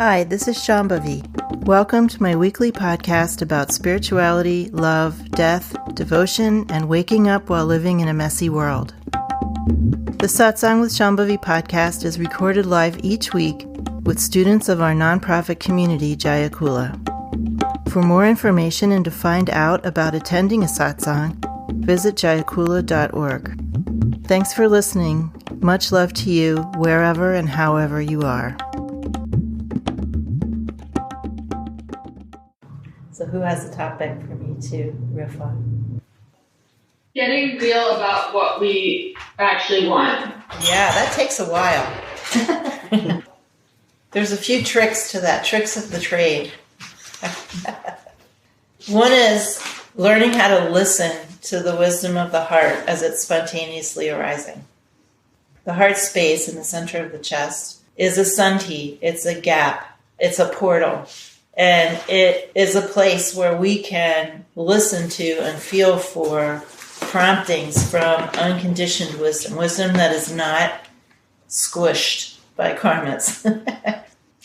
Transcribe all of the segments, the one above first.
Hi, this is Shambhavi. Welcome to my weekly podcast about spirituality, love, death, devotion, and waking up while living in a messy world. The Satsang with Shambhavi podcast is recorded live each week with students of our nonprofit community, Jayakula. For more information and to find out about attending a satsang, visit jayakula.org. Thanks for listening. Much love to you, wherever and however you are. So who has a topic for me to riff on? Getting real about what we actually want. Yeah, that takes a while. There's a few tricks to that, tricks of the trade. One is learning how to listen to the wisdom of the heart as it's spontaneously arising. The heart space in the center of the chest is a sandhi, it's a gap, it's a portal. And it is a place where we can listen to and feel for promptings from unconditioned wisdom, wisdom that is not squished by karmas.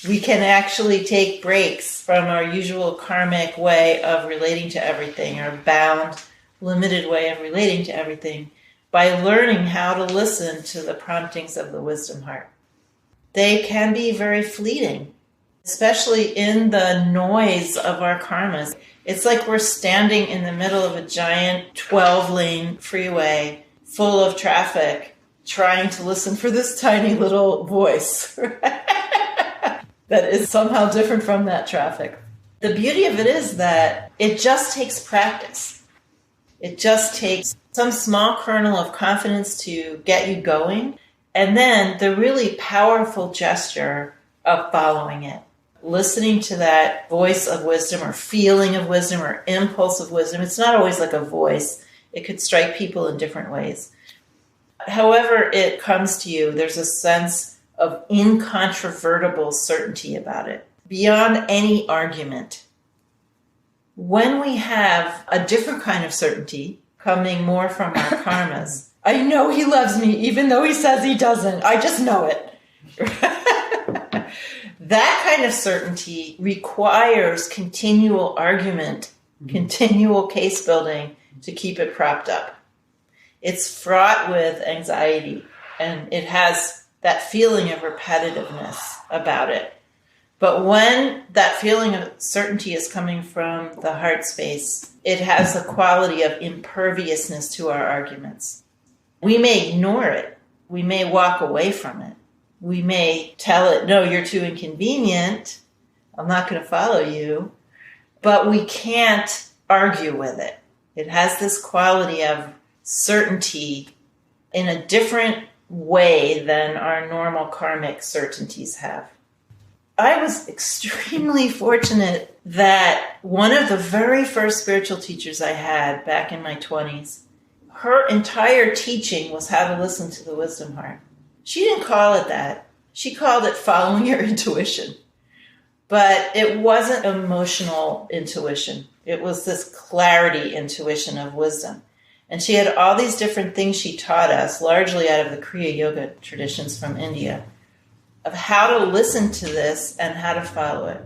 We can actually take breaks from our usual karmic way of relating to everything, our bound, limited way of relating to everything, by learning how to listen to the promptings of the wisdom heart. They can be very fleeting, especially in the noise of our karmas. It's like we're standing in the middle of a giant 12-lane freeway full of traffic, trying to listen for this tiny little voice that is somehow different from that traffic. The beauty of it is that it just takes practice. It just takes some small kernel of confidence to get you going, and then the really powerful gesture of following it. Listening to that voice of wisdom or feeling of wisdom or impulse of wisdom. It's not always like a voice. It could strike people in different ways. However it comes to you, there's a sense of incontrovertible certainty about it, beyond any argument. When we have a different kind of certainty coming more from our karmas, I know he loves me even though he says he doesn't. I just know it. That kind of certainty requires continual argument, continual case building to keep it propped up. It's fraught with anxiety, and it has that feeling of repetitiveness about it. But when that feeling of certainty is coming from the heart space, it has a quality of imperviousness to our arguments. We may ignore it. We may walk away from it. We may tell it, no, you're too inconvenient. I'm not going to follow you. But we can't argue with it. It has this quality of certainty in a different way than our normal karmic certainties have. I was extremely fortunate that one of the very first spiritual teachers I had back in my 20s, her entire teaching was how to listen to the wisdom heart. She didn't call it that. She called it following your intuition. But it wasn't emotional intuition. It was this clarity intuition of wisdom. And she had all these different things she taught us, largely out of the Kriya Yoga traditions from India, of how to listen to this and how to follow it.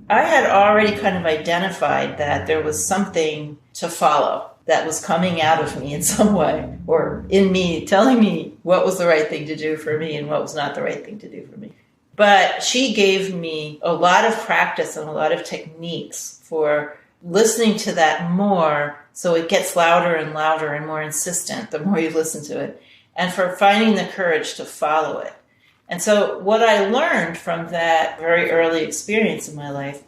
I had already kind of identified that there was something to follow that was coming out of me in some way, or in me, telling me what was the right thing to do for me and what was not the right thing to do for me. But she gave me a lot of practice and a lot of techniques for listening to that more, so it gets louder and louder and more insistent the more you listen to it, and for finding the courage to follow it. And so what I learned from that very early experience in my life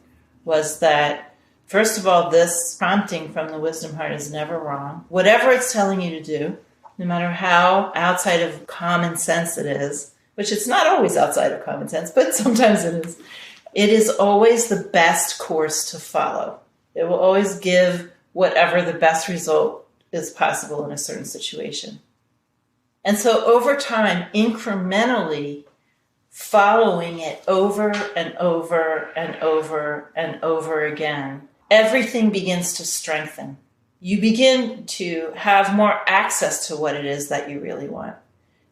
was that, first of all, this prompting from the wisdom heart is never wrong. Whatever it's telling you to do, no matter how outside of common sense it is, which it's not always outside of common sense, but sometimes it is always the best course to follow. It will always give whatever the best result is possible in a certain situation. And so over time, incrementally, following it over and over and over and over again, everything begins to strengthen. You begin to have more access to what it is that you really want.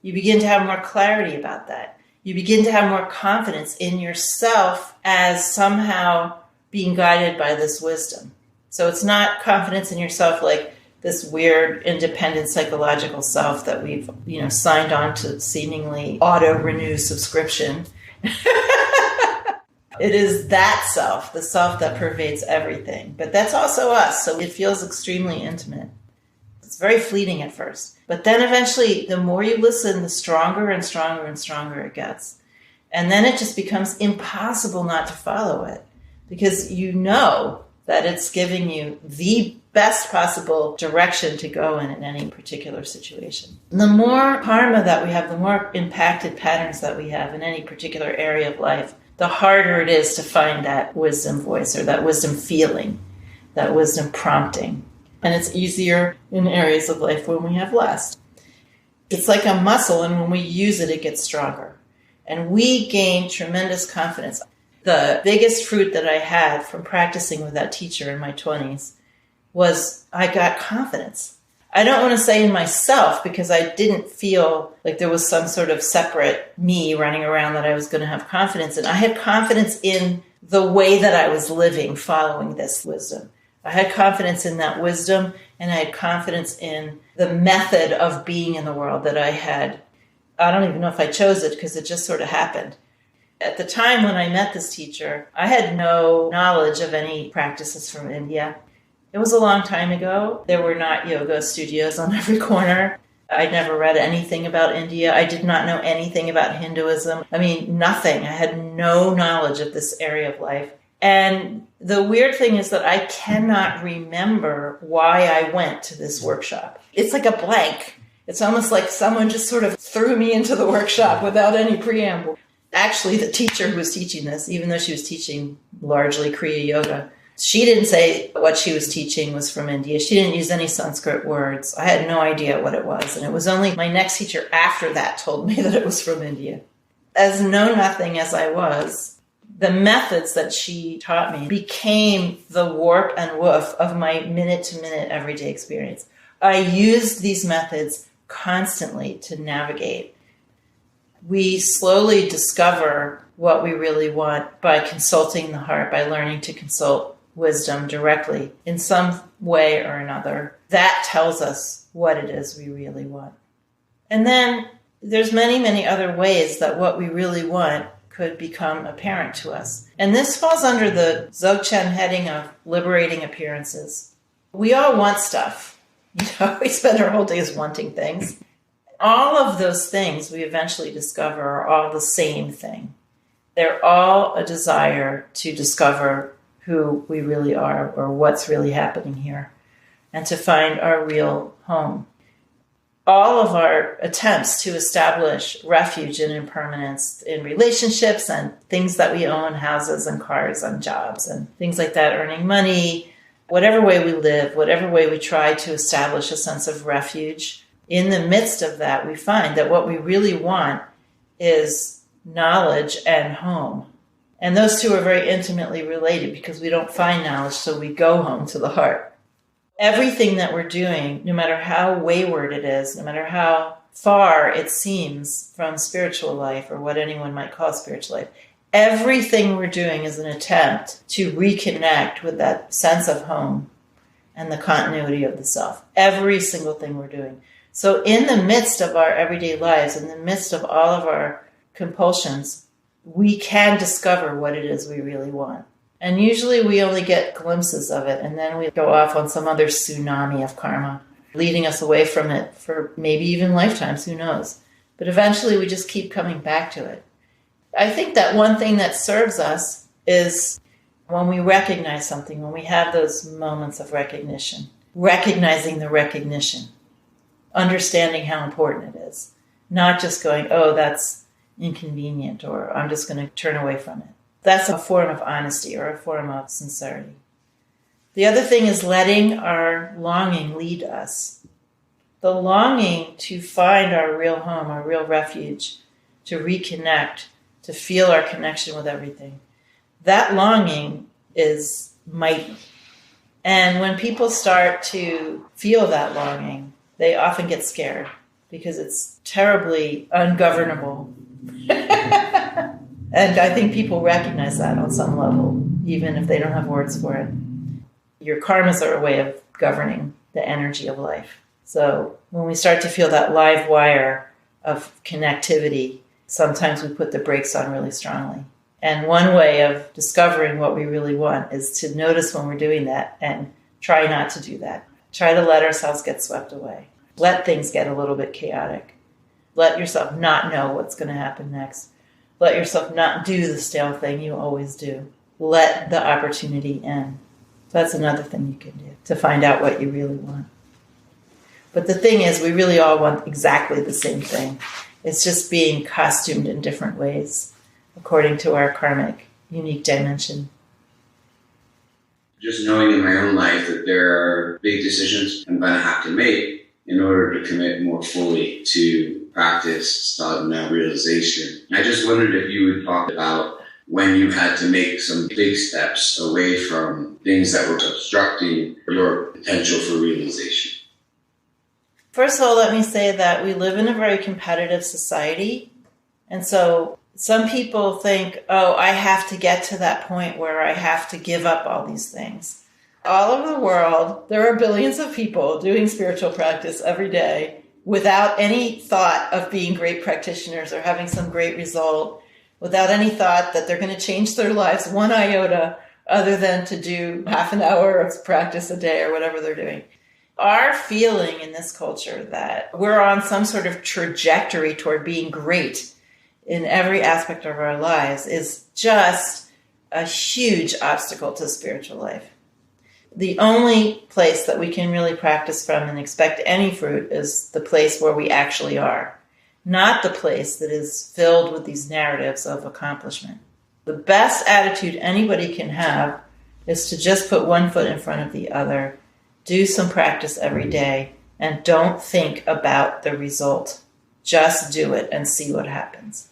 You begin to have more clarity about that. You begin to have more confidence in yourself as somehow being guided by this wisdom. So it's not confidence in yourself like this weird, independent psychological self that we've, signed on to seemingly auto-renew subscription. It is that self, the self that pervades everything. But that's also us, so it feels extremely intimate. It's very fleeting at first. But then eventually, the more you listen, the stronger and stronger and stronger it gets. And then it just becomes impossible not to follow it, because you know that it's giving you the best possible direction to go in any particular situation. The more karma that we have, the more impacted patterns that we have in any particular area of life, the harder it is to find that wisdom voice or that wisdom feeling, that wisdom prompting. And it's easier in areas of life when we have less. It's like a muscle, and when we use it, it gets stronger. And we gain tremendous confidence. The biggest fruit that I had from practicing with that teacher in my 20s was I got confidence. I don't want to say in myself, because I didn't feel like there was some sort of separate me running around that I was going to have confidence in. I had confidence in the way that I was living following this wisdom. I had confidence in that wisdom, and I had confidence in the method of being in the world that I had. I don't even know if I chose it, because it just sort of happened. At the time when I met this teacher, I had no knowledge of any practices from India. It was a long time ago. There were not yoga studios on every corner. I'd never read anything about India. I did not know anything about Hinduism. Nothing. I had no knowledge of this area of life. And the weird thing is that I cannot remember why I went to this workshop. It's like a blank. It's almost like someone just sort of threw me into the workshop without any preamble. Actually, the teacher who was teaching this, even though she was teaching largely Kriya Yoga, she didn't say what she was teaching was from India. She didn't use any Sanskrit words. I had no idea what it was. And it was only my next teacher after that told me that it was from India. As know-nothing as I was, the methods that she taught me became the warp and woof of my minute-to-minute everyday experience. I used these methods constantly to navigate. We slowly discover what we really want by consulting the heart, by learning to consult wisdom directly in some way or another. That tells us what it is we really want. And then there's many, many other ways that what we really want could become apparent to us. And this falls under the Dzogchen heading of liberating appearances. We all want stuff. We spend our whole days wanting things. All of those things we eventually discover are all the same thing. They're all a desire to discover who we really are or what's really happening here, and to find our real home. All of our attempts to establish refuge and impermanence in relationships and things that we own, houses and cars and jobs and things like that, earning money, whatever way we live, whatever way we try to establish a sense of refuge, in the midst of that, we find that what we really want is knowledge and home. And those two are very intimately related, because we don't find knowledge, so we go home to the heart. Everything that we're doing, no matter how wayward it is, no matter how far it seems from spiritual life or what anyone might call spiritual life, everything we're doing is an attempt to reconnect with that sense of home and the continuity of the self. Every single thing we're doing. So in the midst of our everyday lives, in the midst of all of our compulsions, we can discover what it is we really want. And usually we only get glimpses of it, and then we go off on some other tsunami of karma, leading us away from it for maybe even lifetimes, who knows. But eventually we just keep coming back to it. I think that one thing that serves us is when we recognize something, when we have those moments of recognition, recognizing the recognition, understanding how important it is, not just going, oh, that's inconvenient, or I'm just going to turn away from it. That's a form of honesty or a form of sincerity. The other thing is letting our longing lead us. The longing to find our real home, our real refuge, to reconnect, to feel our connection with everything. That longing is mighty. And when people start to feel that longing, they often get scared because it's terribly ungovernable. And I think people recognize that on some level, even if they don't have words for it. Your karmas are a way of governing the energy of life. So when we start to feel that live wire of connectivity, sometimes we put the brakes on really strongly. And one way of discovering what we really want is to notice when we're doing that and try not to do that. Try to let ourselves get swept away. Let things get a little bit chaotic. Let yourself not know what's going to happen next. Let yourself not do the stale thing you always do. Let the opportunity in. That's another thing you can do to find out what you really want. But the thing is, we really all want exactly the same thing. It's just being costumed in different ways according to our karmic, unique dimension. Just knowing in my own life that there are big decisions I'm going to have to make in order to commit more fully to practice, thought, and realization. I just wondered if you would talk about when you had to make some big steps away from things that were obstructing your potential for realization. First of all, let me say that we live in a very competitive society. And so some people think, oh, I have to get to that point where I have to give up all these things. All over the world, there are billions of people doing spiritual practice every day without any thought of being great practitioners or having some great result, without any thought that they're going to change their lives one iota other than to do half an hour of practice a day or whatever they're doing. Our feeling in this culture that we're on some sort of trajectory toward being great in every aspect of our lives is just a huge obstacle to spiritual life. The only place that we can really practice from and expect any fruit is the place where we actually are, not the place that is filled with these narratives of accomplishment. The best attitude anybody can have is to just put one foot in front of the other, do some practice every day, and don't think about the result. Just do it and see what happens.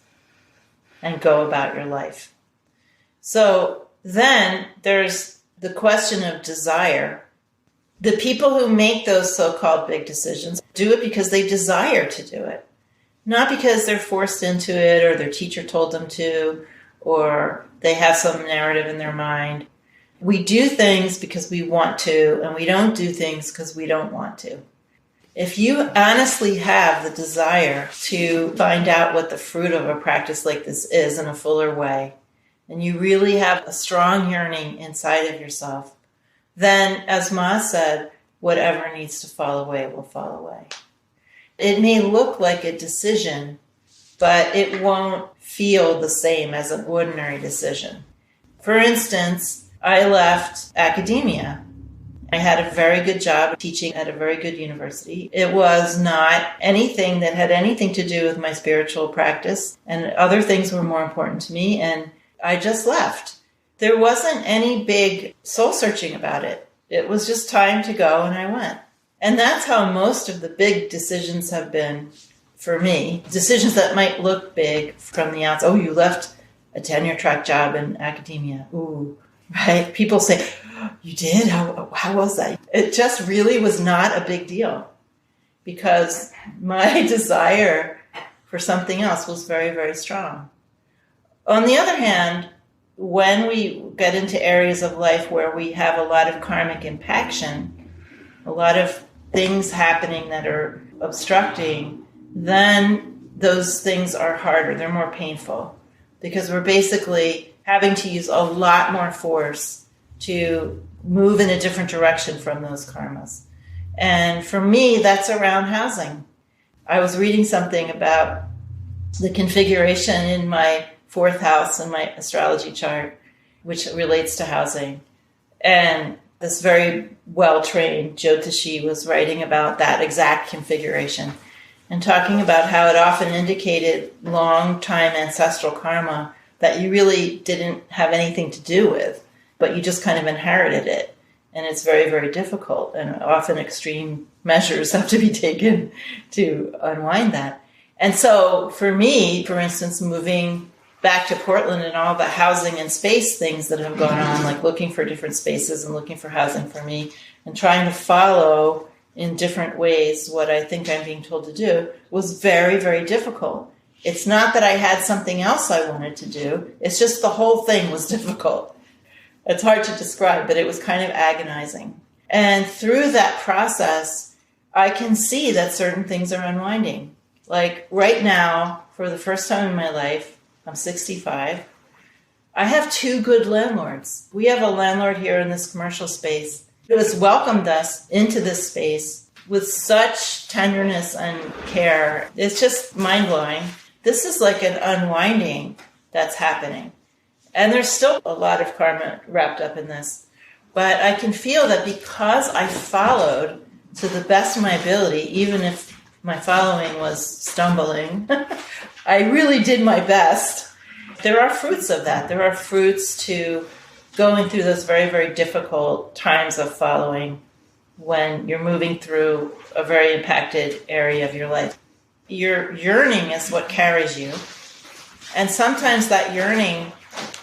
And go about your life. So then there's the question of desire. The people who make those so-called big decisions do it because they desire to do it. Not because they're forced into it or their teacher told them to or they have some narrative in their mind. We do things because we want to, and we don't do things because we don't want to. If you honestly have the desire to find out what the fruit of a practice like this is in a fuller way, and you really have a strong yearning inside of yourself, then, as Ma said, whatever needs to fall away will fall away. It may look like a decision, but it won't feel the same as an ordinary decision. For instance, I left academia. I had a very good job teaching at a very good university. It was not anything that had anything to do with my spiritual practice, and other things were more important to me, and I just left. There wasn't any big soul searching about it. It was just time to go, and I went. And that's how most of the big decisions have been for me. Decisions that might look big from the outside. Oh, you left a tenure track job in academia. Ooh, right? People say, oh, you did? How was that? It just really was not a big deal because my desire for something else was very, very strong. On the other hand, when we get into areas of life where we have a lot of karmic impaction, a lot of things happening that are obstructing, then those things are harder. They're more painful because we're basically having to use a lot more force to move in a different direction from those karmas. And for me, that's around housing. I was reading something about the configuration in my fourth house in my astrology chart, which relates to housing. And this very well-trained Jyotishi was writing about that exact configuration and talking about how it often indicated long-time ancestral karma that you really didn't have anything to do with, but you just kind of inherited it. And it's very, very difficult, and often extreme measures have to be taken to unwind that. And so for me, for instance, moving back to Portland and all the housing and space things that have gone on, like looking for different spaces and looking for housing for me and trying to follow in different ways what I think I'm being told to do was very, very difficult. It's not that I had something else I wanted to do. It's just the whole thing was difficult. It's hard to describe, but it was kind of agonizing. And through that process, I can see that certain things are unwinding. Like right now, for the first time in my life, I'm 65. I have 2 good landlords. We have a landlord here in this commercial space who has welcomed us into this space with such tenderness and care. It's just mind-blowing. This is like an unwinding that's happening. And there's still a lot of karma wrapped up in this. But I can feel that because I followed to the best of my ability, even if my following was stumbling, I really did my best. There are fruits of that. There are fruits to going through those very, very difficult times of following when you're moving through a very impacted area of your life. Your yearning is what carries you. And sometimes that yearning,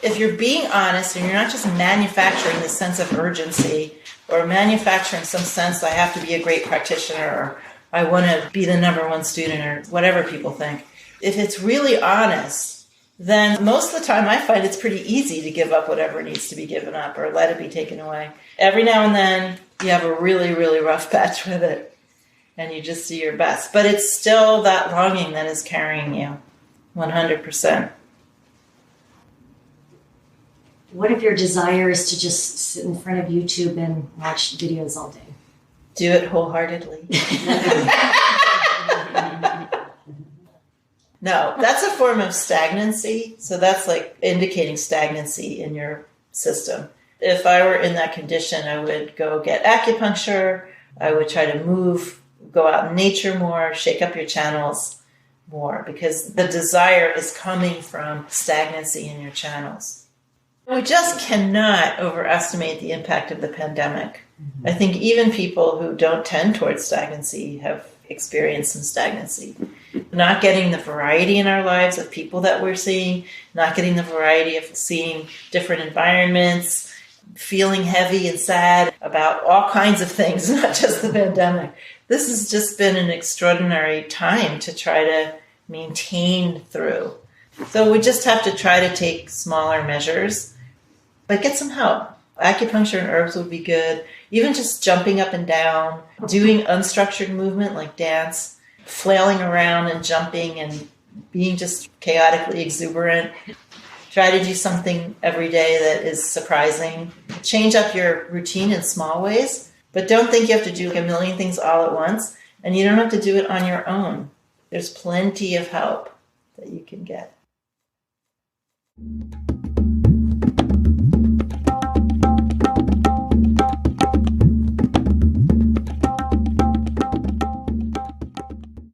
if you're being honest and you're not just manufacturing this sense of urgency or manufacturing some sense I have to be a great practitioner or I want to be the number 1 student or whatever people think, if it's really honest, then most of the time I find it's pretty easy to give up whatever needs to be given up or let it be taken away. Every now and then you have a really, really rough patch with it and you just do your best. But it's still that longing that is carrying you 100%. What if your desire is to just sit in front of YouTube and watch videos all day? Do it wholeheartedly. No, that's a form of stagnancy. So that's like indicating stagnancy in your system. If I were in that condition, I would go get acupuncture. I would try to move, go out in nature more, shake up your channels more, because the desire is coming from stagnancy in your channels. We just cannot overestimate the impact of the pandemic. Mm-hmm. I think even people who don't tend towards stagnancy have experienced some stagnancy. Not getting the variety in our lives of people that we're seeing, not getting the variety of seeing different environments, feeling heavy and sad about all kinds of things, not just the pandemic. This has just been an extraordinary time to try to maintain through. So we just have to try to take smaller measures, but get some help. Acupuncture and herbs would be good. Even just jumping up and down, doing unstructured movement like dance, flailing around and jumping and being just chaotically exuberant. Try to do something every day that is surprising. Change up your routine in small ways, but don't think you have to do a million things all at once, and you don't have to do it on your own. There's plenty of help that you can get.